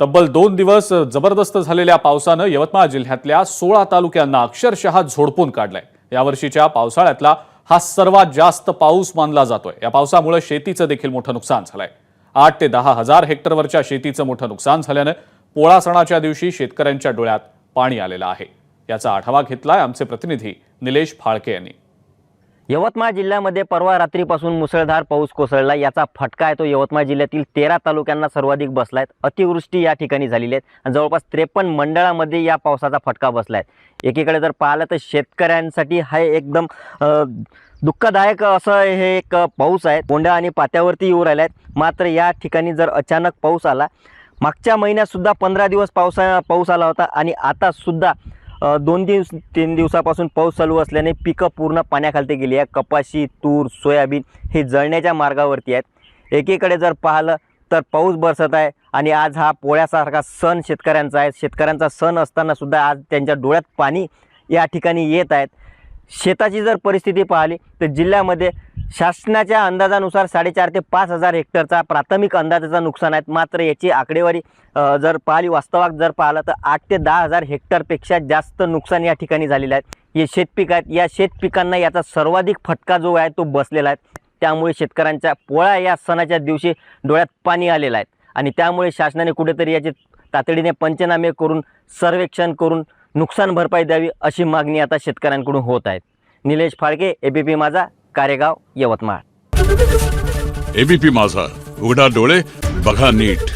तब्बल 2 दिवस जबरदस्त झालेल्या पावसानं यवतमाळ जिल्ह्यातल्या 16 तालुक्यांना अक्षरशः झोडपून काढलंय। यावर्षीच्या पावसाळ्यातला हा सर्वात जास्त पाऊस मानला जातोय। या पावसामुळे शेतीचं देखील मोठं नुकसान झालंय। 8 ते 10 हजार हेक्टरवरच्या शेतीचं मोठं नुकसान झाल्यानं पोळा सणाच्या दिवशी शेतकऱ्यांच्या डोळ्यात पाणी आलेलं आहे। याचा आढावा घेतलाय आमचे प्रतिनिधी निलेश फाळके यांनी। यवतमाळ जिल्ह्यामध्ये परवा रात्रीपासून मुसळधार पाऊस कोसळला। याचा फटका आहे तो यवतमाळ जिल्ह्यातील 13 तालुक्यांना सर्वाधिक बसलाय। अतिवृष्टी या ठिकाणी झालेली आहे आणि जवळपास 53 मंडळामध्ये या पावसाचा फटका बसलाय। एकीकडे जर पाहिलं तर शेतकऱ्यांसाठी हा एकदम दुःखदायक असं हे एक पाऊस आहे। बोंड्या आणि पात्यावरती येऊ राहिल्या आहेत। मात्र या ठिकाणी जर अचानक पाऊस आला, मागच्या महिन्यात सुद्धा 15 दिवस पाऊस आला होता आणि आता सुद्धा 2-3 दिवसापासून पाऊस चालू असल्याने पिकं पूर्ण पाण्याखाली गेली आहे। कपाशी, तूर, सोयाबीन हे जळण्याच्या मार्गावरती आहेत। एकीकडे जर पाहिलं तर पाऊस बरसत आहे आणि आज हा पोळ्यासारखा सण शेतकऱ्यांचा आहे। शेतकऱ्यांचा सण असताना सुद्धा आज त्यांच्या डोळ्यात पाणी या ठिकाणी येत आहेत। शेताची जर परिस्थिती पाहिली तर जिल्ह्यामध्ये शासनाच्या अंदाजानुसार 4.5 ते 5 हजार हेक्टरचा प्राथमिक अंदाजाचा नुकसान आहे। मात्र याची आकडेवारी जर पाहिली, वास्तवात जर पाहिलं तर 8 ते 10 हजार हेक्टरपेक्षा जास्त नुकसान या ठिकाणी झालेलं आहे। हे शेतपीक आहेत। या शेतपिकांना याचा सर्वाधिक फटका जो आहे तो बसलेला आहे। त्यामुळे शेतकऱ्यांच्या पोळा या सणाच्या दिवशी डोळ्यात पाणी आलेलं आहे आणि त्यामुळे शासनाने कुठेतरी याचे तातडीने पंचनामे करून सर्वेक्षण करून नुकसान भरपाई द्यावी अशी मागणी आता शेतकऱ्यांकडून होत आहे। निलेश फाळके, एबीपी माझा, कारेगाव, यवतमाळ। एबीपी माझा, उघडा डोळे बघा नीट।